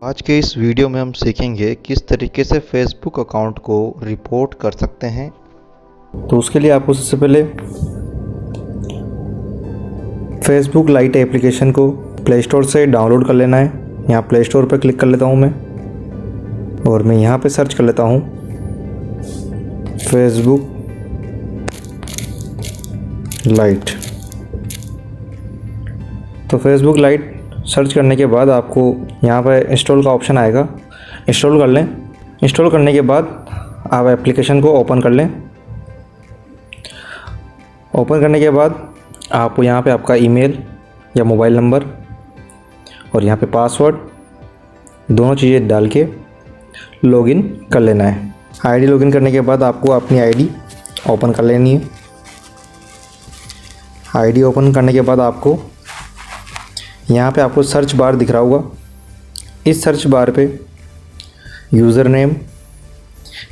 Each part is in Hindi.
आज के इस वीडियो में हम सीखेंगे किस तरीके से फेसबुक अकाउंट को रिपोर्ट कर सकते हैं। तो उसके लिए आपको सबसे पहले फेसबुक लाइट एप्लीकेशन को प्ले स्टोर से डाउनलोड कर लेना है। यहाँ प्ले स्टोर पर क्लिक कर लेता हूँ मैं, और मैं यहाँ पे सर्च कर लेता हूँ फेसबुक लाइट। तो फेसबुक लाइट सर्च करने के बाद आपको यहाँ पर इंस्टॉल का ऑप्शन आएगा, इंस्टॉल कर लें। इंस्टॉल करने के बाद आप एप्लीकेशन को ओपन कर लें। ओपन करने के बाद आपको यहाँ पे आपका ईमेल या मोबाइल नंबर और यहाँ पे पासवर्ड दोनों चीज़ें डाल के लॉगिन कर लेना है। आईडी लॉगिन करने के बाद आपको अपनी आईडी ओपन कर लेनी है। आईडी ओपन करने के बाद आपको यहाँ पे आपको सर्च बार दिख रहा होगा। इस सर्च बार पे यूज़र नेम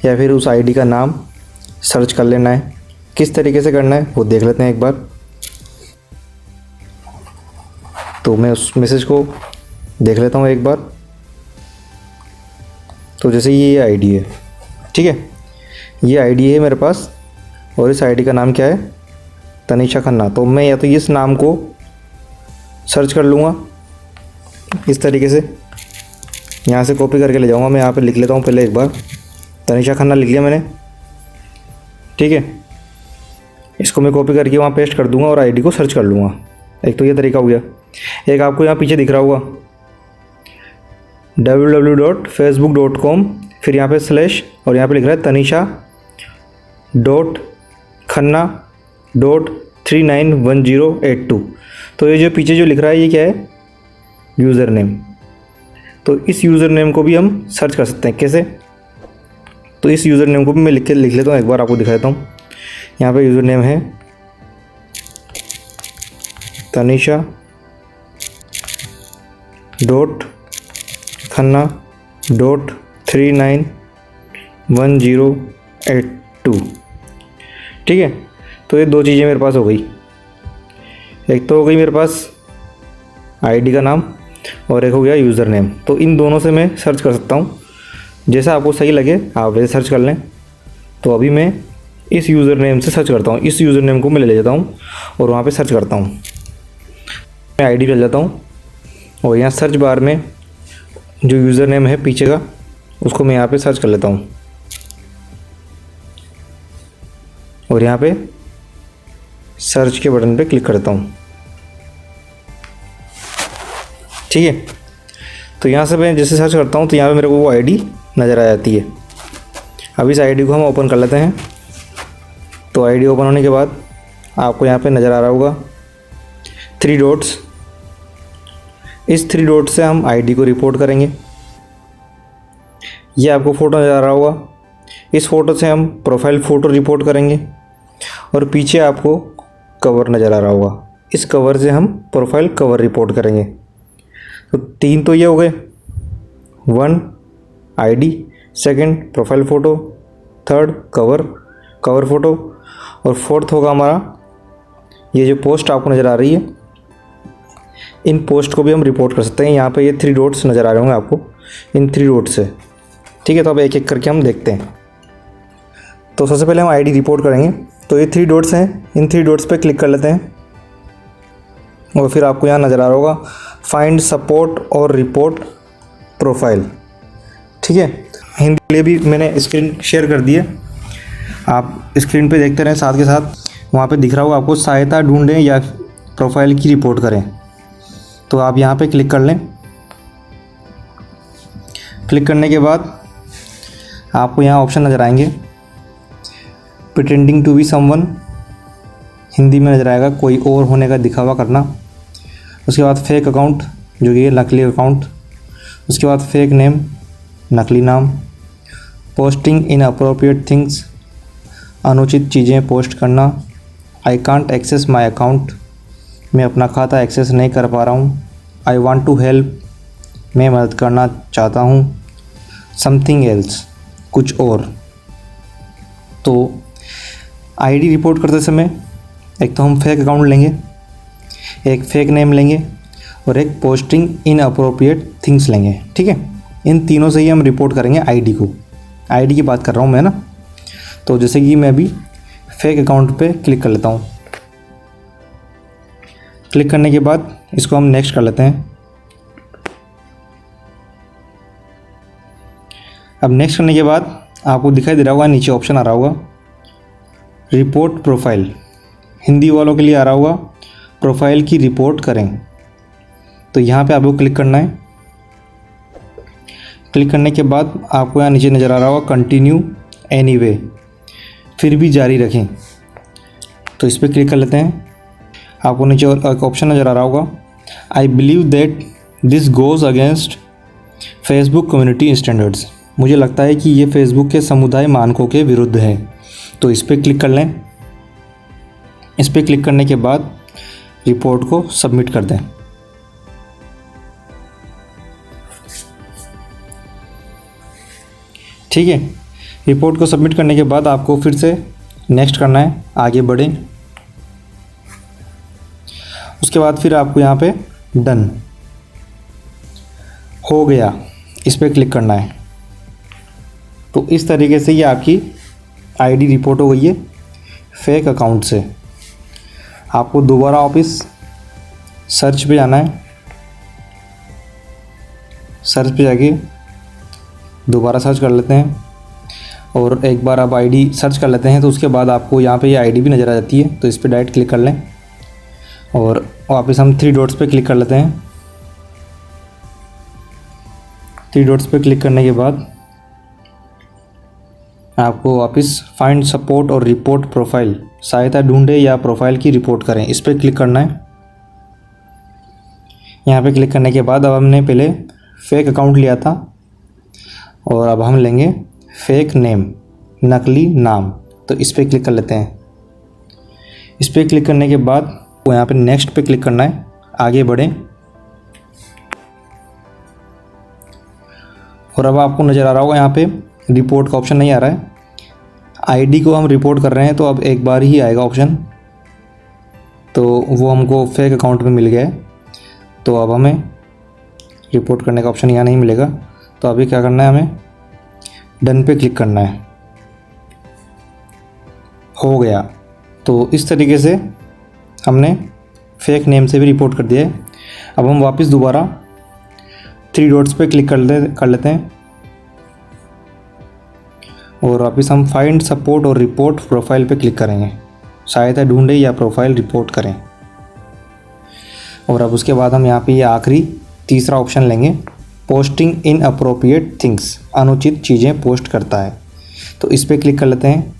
या फिर उस आईडी का नाम सर्च कर लेना है। किस तरीके से करना है वो देख लेते हैं एक बार। तो मैं उस मैसेज को देख लेता हूँ एक बार। तो जैसे ये आईडी है, ठीक है, ये आईडी है मेरे पास और इस आईडी का नाम क्या है, तनीषा खन्ना। तो मैं या तो इस नाम को सर्च कर लूँगा इस तरीके से, यहाँ से कॉपी करके ले जाऊँगा। मैं यहाँ पे लिख लेता हूँ पहले एक बार, तनीषा खन्ना लिख लिया मैंने, ठीक है। इसको मैं कॉपी करके वहाँ पेस्ट कर दूँगा और आईडी को सर्च कर लूँगा। एक तो ये तरीका हो गया। एक आपको यहाँ पीछे दिख रहा होगा www.facebook.com, फिर यहाँ पे स्लैश और यहाँ पे लिख रहा है tanisha.खन्ना.391082। तो ये जो पीछे जो लिख रहा है ये क्या है, यूज़र नेम। तो इस यूज़र नेम को भी हम सर्च कर सकते हैं। कैसे? तो इस यूज़र नेम को भी मैं लिख लेता हूँ, एक बार आपको दिखा देता हूँ। यहाँ पे यूज़र नेम है tanisha.खन्ना.391082, ठीक है। तो ये दो चीज़ें मेरे पास हो गई। एक तो हो गई मेरे पास आईडी का नाम और एक हो गया यूज़र नेम। तो इन दोनों से मैं सर्च कर सकता हूँ। जैसा आपको सही लगे आप वैसे सर्च कर लें। तो अभी मैं इस यूज़र नेम से सर्च करता हूँ। इस यूज़र नेम को मैं ले जाता हूँ और वहाँ पे सर्च करता हूँ। मैं आईडी पे जाता हूँ और यहाँ सर्च बार में जो यूज़र नेम है पीछे का उसको मैं यहाँ पे सर्च कर लेता हूँ और यहाँ पे सर्च के बटन पे क्लिक करता हूँ, ठीक है। तो यहाँ से मैं जैसे सर्च करता हूँ तो यहाँ पे मेरे को वो आईडी नज़र आ जाती है। अब इस आईडी को हम ओपन कर लेते हैं। तो आईडी ओपन होने के बाद आपको यहाँ पे नज़र आ रहा होगा 3 डॉट्स। इस 3 डॉट से हम आईडी को रिपोर्ट करेंगे। ये आपको फ़ोटो नज़र आ रहा होगा, इस फ़ोटो से हम प्रोफाइल फ़ोटो रिपोर्ट करेंगे। और पीछे आपको कवर नज़र आ रहा होगा, इस कवर से हम प्रोफाइल कवर रिपोर्ट करेंगे। तो 3 तो ये हो गए, 1 ID, 2 profile photo, 3 cover photo और 4th होगा हमारा ये जो पोस्ट आपको नज़र आ रही है। इन पोस्ट को भी हम रिपोर्ट कर सकते हैं। यहाँ पे ये 3 डॉट्स नज़र आ रहे होंगे आपको, इन 3 डॉट्स से, ठीक है। तो अब एक एक करके हम देखते हैं। तो सबसे पहले हम आईडी रिपोर्ट करेंगे। तो ये 3 डॉट्स हैं, इन 3 डॉट्स पे क्लिक कर लेते हैं और फिर आपको यहाँ नज़र आ रहा होगा फाइंड सपोर्ट और रिपोर्ट प्रोफाइल, ठीक है। हिंदी के लिए भी मैंने स्क्रीन शेयर कर दी है, आप स्क्रीन पे देखते रहें साथ के साथ। वहाँ पे दिख रहा होगा आपको सहायता ढूंढें या प्रोफाइल की रिपोर्ट करें। तो आप यहाँ पे क्लिक कर लें। क्लिक करने के बाद आपको यहाँ ऑप्शन नज़र आएंगे pretending to be someone, Hindi में नज़र आएगा कोई और होने का दिखावा करना। उसके बाद फेक अकाउंट, जो कि नकली अकाउंट। उसके बाद फेक नेम, नकली नाम। पोस्टिंग इन अप्रोप्रिएट थिंग्स, अनुचित चीज़ें पोस्ट करना। I can't access my account, मैं अपना खाता एक्सेस नहीं कर पा रहा हूँ। आई वांट टू हेल्प, मैं मदद करना चाहता हूँ। समथिंग एल्स, कुछ और। तो आईडी रिपोर्ट करते समय एक तो हम फेक अकाउंट लेंगे, एक फेक नेम लेंगे और एक पोस्टिंग इन अप्रोप्रिएट थिंग्स लेंगे, ठीक है। इन तीनों से ही हम रिपोर्ट करेंगे आईडी को। आईडी की बात कर रहा हूँ मैं ना। तो जैसे कि मैं अभी फेक अकाउंट पे क्लिक कर लेता हूँ। क्लिक करने के बाद इसको हम नेक्स्ट कर लेते हैं। अब नेक्स्ट करने के बाद आपको दिखाई दे रहा होगा, नीचे ऑप्शन आ रहा होगा रिपोर्ट प्रोफाइल। हिंदी वालों के लिए आ रहा होगा प्रोफाइल की रिपोर्ट करें। तो यहाँ पे आपको क्लिक करना है। क्लिक करने के बाद आपको यहाँ नीचे नज़र आ रहा होगा कंटिन्यू एनीवे, फिर भी जारी रखें। तो इस पर क्लिक कर लेते हैं। आपको नीचे और एक ऑप्शन नज़र आ रहा होगा I believe that this goes against Facebook community standards. मुझे लगता है कि ये फेसबुक के समुदाय मानकों के विरुद्ध है। तो इस पर क्लिक कर लें। इस पर क्लिक करने के बाद रिपोर्ट को सबमिट कर दें। ठीक है, रिपोर्ट को सबमिट करने के बाद आपको फिर से नेक्स्ट करना है, आगे बढ़ें। उसके बाद फिर आपको यहाँ पे डन हो गया, इस पर क्लिक करना है। तो इस तरीके से ये आपकी आईडी रिपोर्ट हो गई है फेक अकाउंट से। आपको दोबारा वापस सर्च पे जाना है। सर्च पे जाके दोबारा सर्च कर लेते हैं और एक बार आप आईडी सर्च कर लेते हैं। तो उसके बाद आपको यहाँ पे ये आईडी भी नज़र आ जाती है। तो इस पर डायरेक्ट क्लिक कर लें और वापस हम 3 डॉट्स पे क्लिक कर लेते हैं। 3 डॉट्स पे क्लिक करने के बाद आपको वापस फाइंड सपोर्ट और रिपोर्ट प्रोफाइल, सहायता ढूंढे या प्रोफाइल की रिपोर्ट करें, इस पर क्लिक करना है। यहाँ पे क्लिक करने के बाद अब हमने पहले फेक अकाउंट लिया था और अब हम लेंगे फेक नेम, नकली नाम। तो इस पर क्लिक कर लेते हैं। इस पर क्लिक करने के बाद वो यहाँ पे नेक्स्ट पे क्लिक करना है, आगे बढ़ें। और अब आपको नज़र आ रहा होगा यहाँ पे रिपोर्ट का ऑप्शन नहीं आ रहा है। आईडी को हम रिपोर्ट कर रहे हैं तो अब एक बार ही आएगा ऑप्शन। तो वो हमको फेक अकाउंट में मिल गया है। तो अब हमें रिपोर्ट करने का ऑप्शन यहाँ नहीं मिलेगा। तो अभी क्या करना है, हमें डन पे क्लिक करना है। हो गया। तो इस तरीके से हमने फेक नेम से भी रिपोर्ट कर दिया है। अब हम वापस दोबारा 3 डॉट्स पे क्लिक कर लेते हैं और वापस हम फाइंड सपोर्ट और रिपोर्ट प्रोफाइल पे क्लिक करेंगे, सहायता ढूंढे या प्रोफाइल रिपोर्ट करें। और अब उसके बाद हम यहाँ पे ये आखिरी तीसरा ऑप्शन लेंगे, पोस्टिंग इन अप्रोप्रिएट थिंग्स, अनुचित चीज़ें पोस्ट करता है। तो इस पर क्लिक कर लेते हैं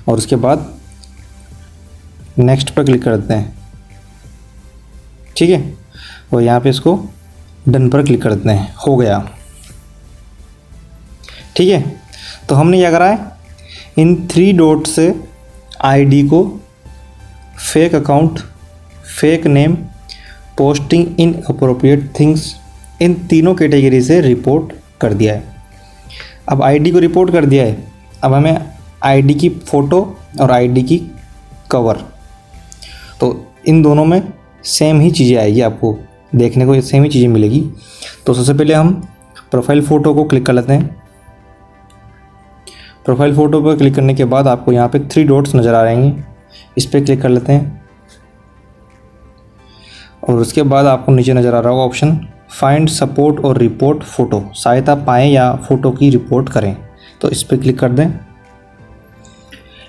और उसके बाद नेक्स्ट पर क्लिक कर देते हैं। ठीक है, और यहाँ पे इसको डन पर क्लिक कर देते हैं। हो गया। ठीक है, तो हमने क्या करा है, इन 3 डॉट से आईडी को fake account, fake name, posting inappropriate things, इन तीनों कैटेगरी से रिपोर्ट कर दिया है। अब आईडी को रिपोर्ट कर दिया है, अब हमें आईडी की फ़ोटो और आईडी की कवर, तो इन दोनों में सेम ही चीज़ें आएगी, आपको देखने को सेम ही चीज़ें मिलेगी। तो सबसे पहले हम प्रोफाइल फ़ोटो को क्लिक कर लेते हैं। प्रोफाइल फ़ोटो पर क्लिक करने के बाद आपको यहाँ पे 3 डॉट्स नज़र आ रहे हैं, इस पर क्लिक कर लेते हैं। और उसके बाद आपको नीचे नज़र आ रहा होगा ऑप्शन फाइंड सपोर्ट और रिपोर्ट फ़ोटो, सहायता पाएँ या फ़ोटो की रिपोर्ट करें। तो इस पर क्लिक कर दें।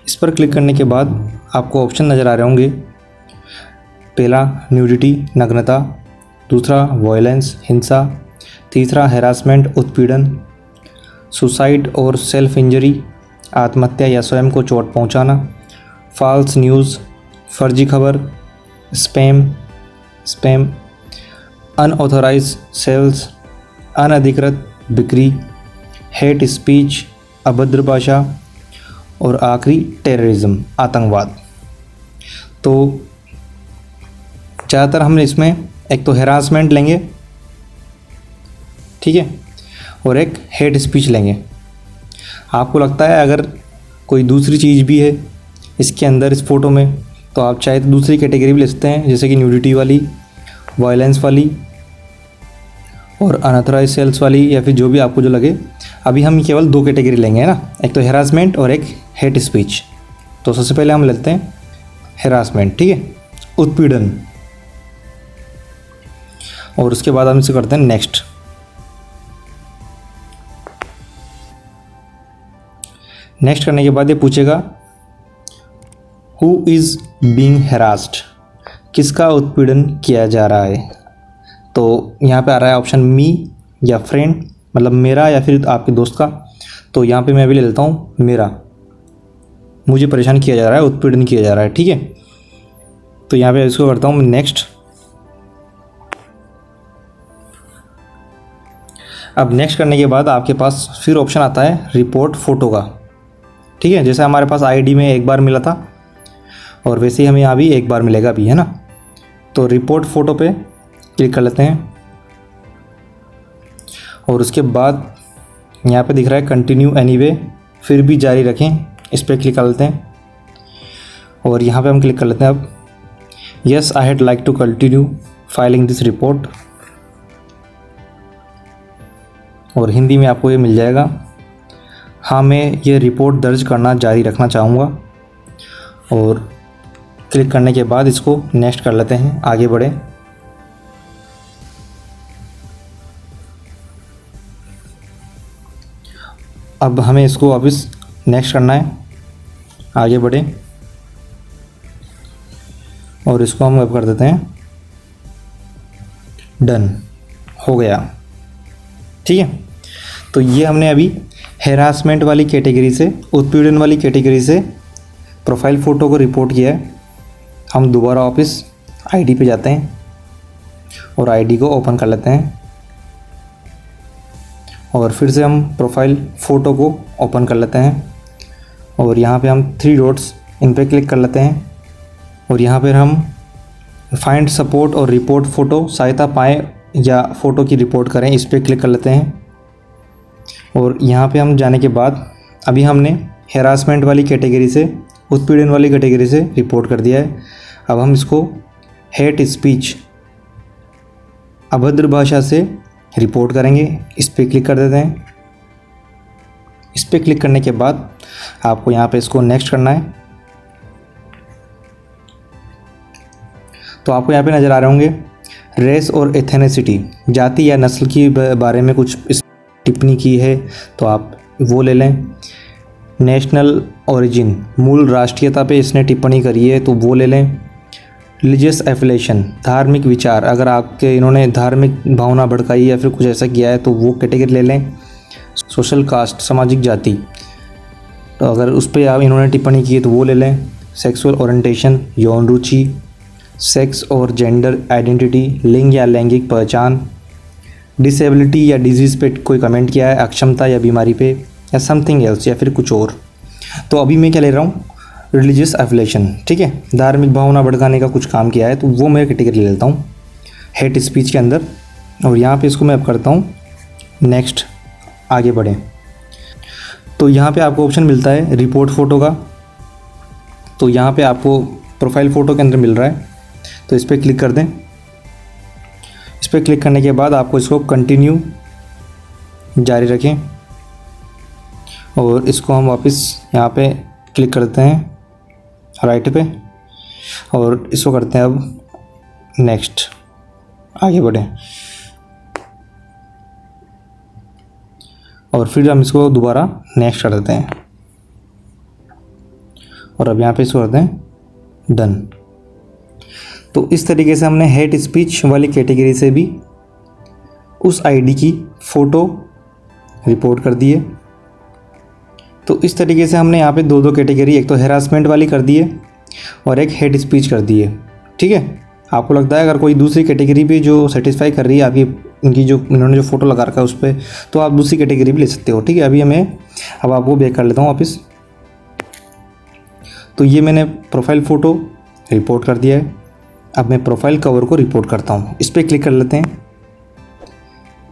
इस पर क्लिक करने के बाद आपको ऑप्शन नज़र आ रहे होंगे, पहला न्यूडिटी, नग्नता, दूसरा वॉयलेंस, हिंसा, तीसरा हैरासमेंट, उत्पीड़न, सुसाइड और सेल्फ इंजरी, आत्महत्या या स्वयं को चोट पहुंचाना, फॉल्स न्यूज़, फर्जी खबर, स्पैम, अनऑथराइज सेल्स, अनधिकृत बिक्री, हेट स्पीच, अभद्र भाषा और आखिरी टेररिज्म, आतंकवाद। तो ज़्यादातर हमने इसमें एक तो हैरासमेंट लेंगे, ठीक है, और एक हेट स्पीच लेंगे। आपको लगता है अगर कोई दूसरी चीज़ भी है इसके अंदर, इस फ़ोटो में, तो आप चाहे तो दूसरी कैटेगरी भी ले सकते हैं, जैसे कि न्यूडिटी वाली, वायलेंस वाली और अनऑथराइज सेल्स वाली या फिर जो भी आपको जो लगे। अभी हम केवल 2 कैटेगरी लेंगे, है ना, एक तो हेरासमेंट और एक हेट स्पीच। तो सबसे पहले हम लेते हैं हेरासमेंट, ठीक है, उत्पीड़न। और उसके बाद हम इसे करते हैं नेक्स्ट। नेक्स्ट करने के बाद ये पूछेगा हु इज़ बीइंग हेरास्ड, किसका उत्पीड़न किया जा रहा है। तो यहाँ पे आ रहा है ऑप्शन मी या फ्रेंड, मतलब मेरा या फिर आपके दोस्त का। तो यहाँ पे मैं भी ले लेता हूँ मेरा, मुझे परेशान किया जा रहा है, उत्पीड़न किया जा रहा है, ठीक है। तो यहाँ पे इसको करता हूँ मैं नेक्स्ट। अब नेक्स्ट करने के बाद आपके पास फिर ऑप्शन आता है रिपोर्ट फ़ोटो का, ठीक है। जैसे हमारे पास आईडी में एक बार मिला था और वैसे ही हमें यहाँ भी एक बार मिलेगा भी, है ना। तो रिपोर्ट फ़ोटो पे क्लिक कर लेते हैं और उसके बाद यहाँ पे दिख रहा है कंटिन्यू एनीवे, फिर भी जारी रखें, इस पर क्लिक कर लेते हैं। और यहाँ पे हम क्लिक कर लेते हैं अब yes I had like to continue filing this report. और हिंदी में आपको ये मिल जाएगा, हाँ मैं ये रिपोर्ट दर्ज करना जारी रखना चाहूँगा। और क्लिक करने के बाद इसको नेक्स्ट कर लेते हैं, आगे बढ़े। अब हमें इसको वापस नेक्स्ट करना है, आगे बढ़े। और इसको हम अब कर देते हैं डन, हो गया, ठीक है। तो ये हमने अभी हेरासमेंट वाली कैटेगरी से, उत्पीड़न वाली कैटेगरी से प्रोफाइल फ़ोटो को रिपोर्ट किया है। हम दोबारा वापस आईडी पे जाते हैं और आईडी को ओपन कर लेते हैं और फिर से हम प्रोफाइल फ़ोटो को ओपन कर लेते हैं और यहाँ पे हम 3 डॉट्स इन पे क्लिक कर लेते हैं और यहाँ पर हम फाइंड सपोर्ट और रिपोर्ट फ़ोटो, सहायता पाएँ या फ़ोटो की रिपोर्ट करें, इस पर क्लिक कर लेते हैं। और यहाँ पे हम जाने के बाद अभी हमने हेरासमेंट वाली कैटेगरी से, उत्पीड़न वाली कैटेगरी से रिपोर्ट कर दिया है। अब हम इसको हेट स्पीच, अभद्र भाषा से रिपोर्ट करेंगे, इस पर क्लिक कर देते हैं। इस पर क्लिक करने के बाद आपको यहाँ पे इसको नेक्स्ट करना है। तो आपको यहाँ पे नज़र आ रहे होंगे रेस और एथेनिसिटी, जाति या नस्ल की बारे में कुछ टिप्पणी की है तो आप वो ले लें। नेशनल ओरिजिन, मूल राष्ट्रीयता पे इसने टिप्पणी करी है तो वो ले लें। रिलीजियस एफिलेशन, धार्मिक विचार, अगर आपके इन्होंने धार्मिक भावना भड़काई या फिर कुछ ऐसा किया है तो वो कैटेगरी ले लें। सोशल कास्ट, सामाजिक जाति, तो अगर उस पर आप इन्होंने टिप्पणी की है तो वो ले लें। सेक्सुअल ओरिएंटेशन, यौन रुचि, सेक्स और जेंडर आइडेंटिटी, लिंग या लैंगिक पहचान, डिसेबिलिटी या डिजीज़ पे कोई कमेंट किया है, अक्षमता या बीमारी पे, या समथिंग एल्स या फिर कुछ और। तो अभी मैं क्या ले रहा हूँ, रिलीजियस एफिलेशन, ठीक है, धार्मिक भावना भड़काने का कुछ काम किया है तो वो मैं कैटेगरी ले लेता हूँ हेट स्पीच के अंदर। और यहाँ पे इसको मैं अब करता हूँ नेक्स्ट, आगे बढ़ें। तो यहाँ पे आपको ऑप्शन मिलता है रिपोर्ट फ़ोटो का। तो यहाँ पे आपको प्रोफाइल फ़ोटो के अंदर मिल रहा है, तो इस पर क्लिक कर दें। इस पर क्लिक करने के बाद आपको इसको कंटिन्यू जारी रखें और इसको हम वापस यहाँ पे क्लिक करते हैं राइट पे और इसको करते हैं अब नेक्स्ट, आगे बढ़ें। और फिर हम इसको दोबारा नेक्स्ट कर देते हैं और अब यहाँ पे इसको करते हैं डन। तो इस तरीके से हमने हेट स्पीच वाली कैटेगरी से भी उस आईडी की फ़ोटो रिपोर्ट कर दी है। तो इस तरीके से हमने यहाँ पे 2 कैटेगरी, एक तो हेरासमेंट वाली कर दी है और एक हेट स्पीच कर दी है, ठीक है। आपको लगता है अगर कोई दूसरी कैटेगरी भी जो सेटिस्फाई कर रही है आपकी, इनकी जो इन्होंने जो फ़ोटो लगा रखा है उस पर, तो आप दूसरी कैटेगरी भी ले सकते हो, ठीक है। अब आपको बैक कर लेता हूँ वापस। तो ये मैंने प्रोफाइल फ़ोटो रिपोर्ट कर दिया है। अब मैं प्रोफाइल कवर को रिपोर्ट करता हूँ, इस पर क्लिक कर लेते हैं।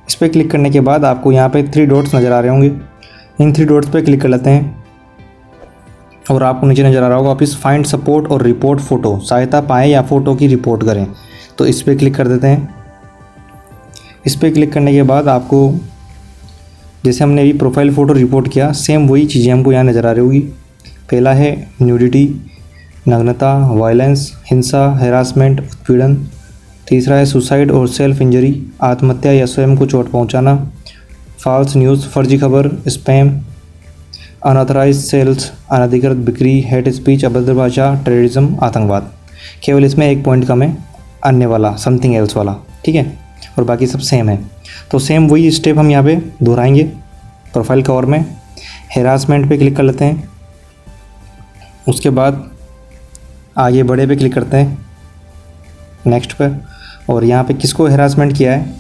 इस पर क्लिक करने के बाद आपको यहाँ पे 3 डॉट्स नज़र आ रहे होंगे, इन 3 डॉट्स पे क्लिक कर लेते हैं और आपको नीचे नज़र आ रहा होगा वापस फाइंड सपोर्ट और रिपोर्ट फ़ोटो, सहायता पाएँ या फ़ोटो की रिपोर्ट करें, तो इस पर क्लिक कर देते हैं। इस पर क्लिक करने के बाद आपको जैसे हमने अभी प्रोफाइल फ़ोटो रिपोर्ट किया, सेम वही चीज़ें हमको यहाँ नज़र आ रही होगी। पहला है न्यूडिटी, नग्नता, वायलेंस, हिंसा, हैरासमेंट, उत्पीड़न। तीसरा है सुसाइड और सेल्फ इंजरी, आत्महत्या या स्वयं को चोट पहुँचाना। फॉल्स न्यूज़, फर्जी खबर, स्पैम, अनऑथराइज सेल्स, अनधिकृत बिक्री, हेट स्पीच, अभद्र भाषा, टेररिज्म, आतंकवाद। केवल इसमें एक पॉइंट कम है, अन्य वाला, समथिंग एल्स वाला, ठीक है, और बाकी सब सेम है। तो सेम वही स्टेप हम यहाँ पे दोहराएंगे। प्रोफाइल कवर में हैरासमेंट पे क्लिक कर लेते हैं, उसके बाद आगे बढ़े पे क्लिक करते हैं, नेक्स्ट पे, और यहाँ पे किसको हैरासमेंट किया है,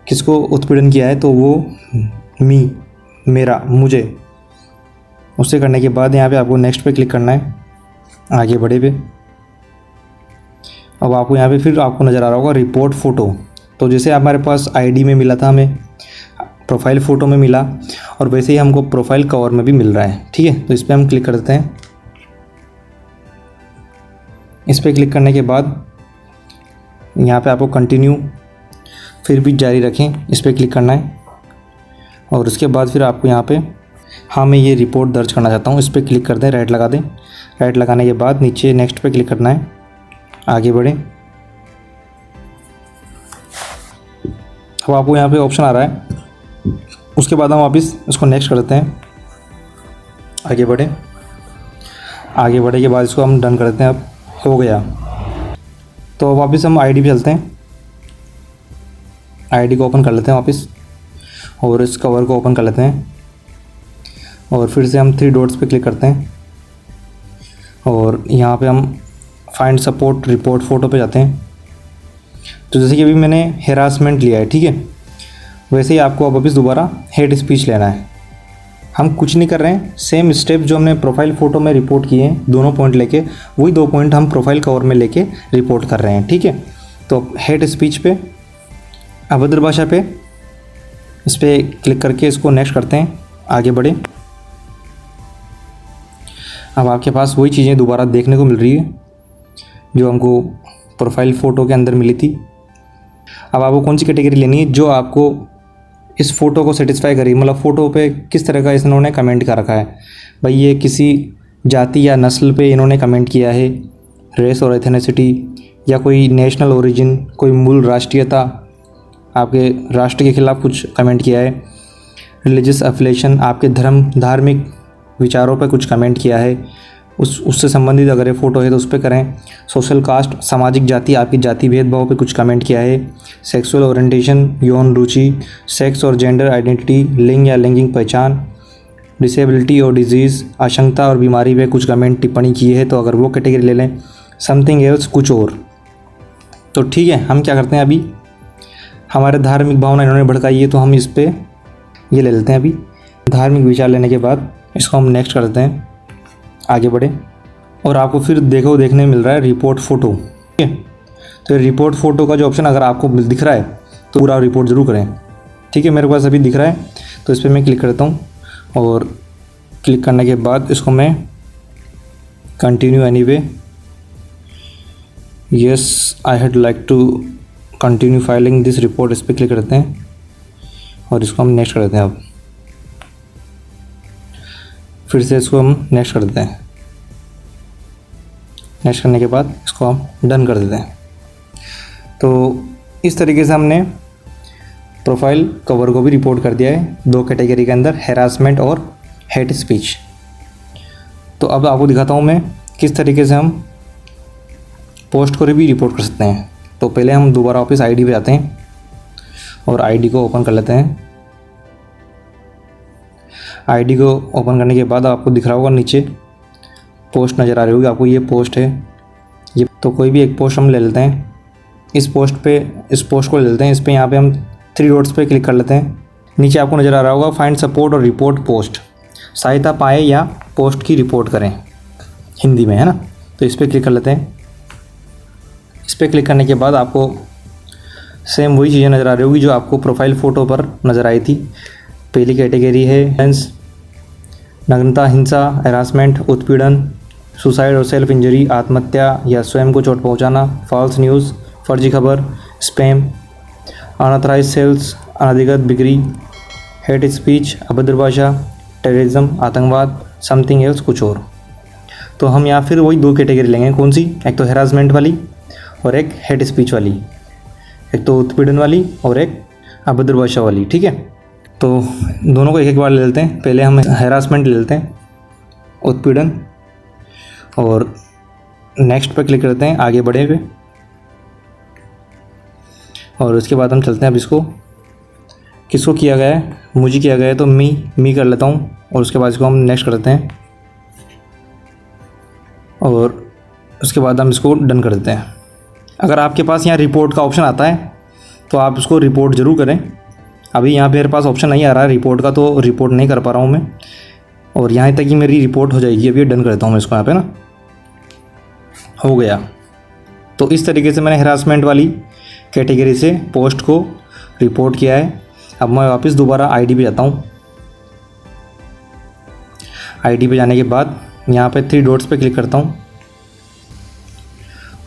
किसको उत्पीड़न किया है, तो वो मेरा, मुझे। उससे करने के बाद यहाँ पे आपको नेक्स्ट पे क्लिक करना है, आगे बढ़े पे। अब आपको यहाँ पे फिर आपको नज़र आ रहा होगा रिपोर्ट फ़ोटो। तो जैसे हमारे पास आईडी में मिला था, हमें प्रोफाइल फ़ोटो में मिला, और वैसे ही हमको प्रोफाइल कवर में भी मिल रहा है, ठीक है। तो इस पर हम क्लिक कर देते हैं। इस पर क्लिक करने के बाद यहाँ पे आपको कंटिन्यू फिर भी जारी रखें, इस पर क्लिक करना है, और उसके बाद फिर आपको यहाँ पे हाँ मैं ये रिपोर्ट दर्ज करना चाहता हूँ, इस पर क्लिक कर दें, राइट लगा दें। राइट लगाने के बाद नीचे नेक्स्ट पे क्लिक करना है, आगे बढ़ें। अब आपको यहाँ पे ऑप्शन आ रहा है, उसके बाद हम वापस इसको नेक्स्ट कर देते हैं, आगे बढ़ें। आगे बढ़े के बाद इसको हम डन कर देते हैं। अब हो गया, तो वापस हम आईडी पे चलते हैं, आईडी को ओपन कर लेते हैं वापस, और इस कवर को ओपन कर लेते हैं, और फिर से हम 3 डॉट्स पे क्लिक करते हैं, और यहाँ पे हम फाइंड सपोर्ट रिपोर्ट फ़ोटो पे जाते हैं। तो जैसे कि अभी मैंने हैरासमेंट लिया है, ठीक है, वैसे ही आपको अब वापस दोबारा हेट स्पीच लेना है। हम कुछ नहीं कर रहे हैं, सेम स्टेप जो हमने प्रोफाइल फ़ोटो में रिपोर्ट किए हैं, दोनों पॉइंट लेके, वही 2 पॉइंट हम प्रोफाइल कवर में लेके रिपोर्ट कर रहे हैं, ठीक है। तो हेट स्पीच पे, अभद्र भाषा पे, इस पर क्लिक करके इसको नेक्स्ट करते हैं, आगे बढ़े। अब आपके पास वही चीज़ें दोबारा देखने को मिल रही है जो हमको प्रोफाइल फ़ोटो के अंदर मिली थी। अब आपको कौन सी कैटेगरी लेनी है जो आपको इस फ़ोटो को सेटिस्फाई करी, मतलब फ़ोटो पे किस तरह का इन्होंने कमेंट कर रखा है। भाई ये किसी जाति या नस्ल पे इन्होंने कमेंट किया है, रेस और एथेनिसिटी, या कोई नेशनल ओरिजिन, कोई मूल राष्ट्रीयता, आपके राष्ट्र के खिलाफ कुछ कमेंट किया है, रिलीजियस एफिलिएशन, आपके धार्मिक विचारों पर कुछ कमेंट किया है, उससे संबंधित अगर ये फ़ोटो है तो उस पर करें। सोशल कास्ट, सामाजिक जाति, आपकी जाति भेदभाव पे कुछ कमेंट किया है। सेक्सुअल ओरिएंटेशन, यौन रुचि, सेक्स और जेंडर आइडेंटिटी, लिंग या लैंगिक पहचान, डिसेबिलिटी और डिजीज़, आशंका और बीमारी पे कुछ कमेंट टिप्पणी की है तो अगर वो कैटेगरी ले लें। समथिंग एल्स, कुछ और। तो ठीक है, हम क्या करते हैं, अभी हमारे धार्मिक भावना इन्होंने भड़काई है तो हम इस पर ये ले लेते हैं। अभी धार्मिक विचार लेने के बाद इसको हम नेक्स्ट कर देते हैं, आगे बढ़े। और आपको फिर देखने मिल रहा है रिपोर्ट फ़ोटो, ठीक है। तो रिपोर्ट फ़ोटो का जो ऑप्शन अगर आपको दिख रहा है तो पूरा रिपोर्ट ज़रूर करें, ठीक है। मेरे पास अभी दिख रहा है तो इस पर मैं क्लिक करता हूँ, और क्लिक करने के बाद इसको मैं continue anyway, yes I had like to continue filing this report, इस पर क्लिक करते हैं, और इसको हम नेक्स्ट कर देते हैं। अब फिर से इसको हम नेक्स्ट कर देते हैं, नेक्स्ट करने के बाद इसको हम डन कर देते हैं। तो इस तरीके से हमने प्रोफाइल कवर को भी रिपोर्ट कर दिया है 2 कैटेगरी के अंदर, हैरासमेंट और हेट स्पीच। तो अब आपको दिखाता हूँ मैं किस तरीके से हम पोस्ट को भी रिपोर्ट कर सकते हैं। तो पहले हम दोबारा वापस आईडी पे जाते हैं, और आईडी को ओपन कर लेते हैं। आईडी को ओपन करने के बाद आपको दिख रहा होगा नीचे पोस्ट नज़र आ रही होगी आपको, ये पोस्ट है ये। तो कोई भी एक पोस्ट हम ले लेते हैं, इस पोस्ट को ले लेते हैं। इस पे यहाँ पे हम 3 डॉट्स पे क्लिक कर लेते हैं। नीचे आपको नज़र आ रहा होगा फाइंड सपोर्ट और रिपोर्ट पोस्ट, सहायता पाए या पोस्ट की रिपोर्ट करें, हिंदी में है ना। तो इस पर क्लिक कर लेते हैं। इस पर क्लिक करने के बाद आपको सेम वही चीज़ें नज़र आ रही होगी जो आपको प्रोफाइल फ़ोटो पर नज़र आई थी। पहली कैटेगरी है नग्नता, हिंसा, हैरासमेंट, उत्पीड़न, सुसाइड और सेल्फ इंजरी, आत्महत्या या स्वयं को चोट पहुंचाना, फॉल्स न्यूज़, फर्जी खबर, स्पैम, अनऑथराइज सेल्स, अनधिकृत बिक्री, हेट स्पीच, अभद्र भाषा, टेररिज्म, आतंकवाद, समथिंग एल्स, कुछ और। तो हम यहाँ फिर वही 2 कैटेगरी लेंगे, कौन सी, एक तो हैरासमेंट वाली और एक हेट स्पीच वाली, एक तो उत्पीड़न वाली और एक अभद्र भाषा वाली, ठीक है। तो दोनों को एक एक बार ले लेते हैं। पहले हम हैरासमेंट ले लेते हैं, उत्पीड़न, और नेक्स्ट पे क्लिक करते हैं, आगे बढ़े पे, और उसके बाद हम चलते हैं अब इसको किसको किया गया है, मुझे किया गया है तो मी कर लेता हूँ, और उसके बाद इसको हम नेक्स्ट करते हैं, और उसके बाद हम इसको डन कर देते हैं। अगर आपके पास यहाँ रिपोर्ट का ऑप्शन आता है तो आप इसको रिपोर्ट ज़रूर करें। अभी यहाँ पे मेरे पास ऑप्शन नहीं आ रहा है रिपोर्ट का, तो रिपोर्ट नहीं कर पा रहा हूँ मैं, और यहाँ तक कि मेरी रिपोर्ट हो जाएगी। अभी डन करता हूँ मैं इसको, यहाँ पे ना हो गया। तो इस तरीके से मैंने हैरासमेंट वाली कैटेगरी से पोस्ट को रिपोर्ट किया है। अब मैं वापस दोबारा आईडी पे जाता हूँ। आईडी पे जाने के बाद यहाँ पे 3 डॉट्स पे क्लिक करता हूँ,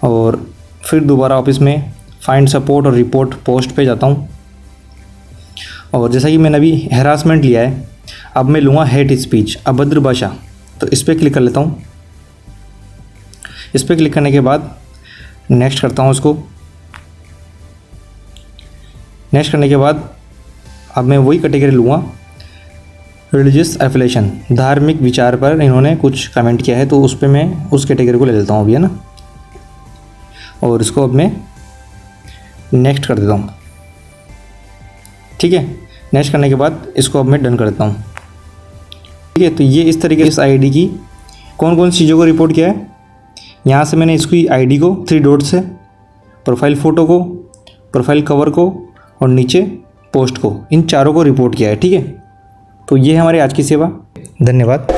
और फिर दोबारा ऑफिस में फाइंड सपोर्ट और रिपोर्ट पोस्ट पे जाता हूँ। और जैसा कि मैंने अभी हैरासमेंट लिया है, अब मैं लूँगा हेट स्पीच, अभद्र भाषा। तो इस पर क्लिक कर लेता हूँ। इस पर क्लिक करने के बाद नेक्स्ट करता हूँ उसको। नेक्स्ट करने के बाद अब मैं वही कैटेगरी लूँगा, रिलीजियस एफिलिएशन, धार्मिक विचार पर इन्होंने कुछ कमेंट किया है, तो उस पर मैं उस कैटेगरी को ले लेता हूँ अभी, है ना। और इसको अब मैं नेक्स्ट कर देता हूँ, ठीक है। नेक्स्ट करने के बाद इसको अब मैं डन कर देता हूँ, ठीक है। तो ये इस तरीके से इस आईडी की कौन कौन सी चीज़ों को रिपोर्ट किया है। यहाँ से मैंने इसकी आईडी को 3 डॉट से, प्रोफाइल फ़ोटो को, प्रोफाइल कवर को, और नीचे पोस्ट को, इन चारों को रिपोर्ट किया है, ठीक है। तो ये है हमारी आज की सेवा। धन्यवाद।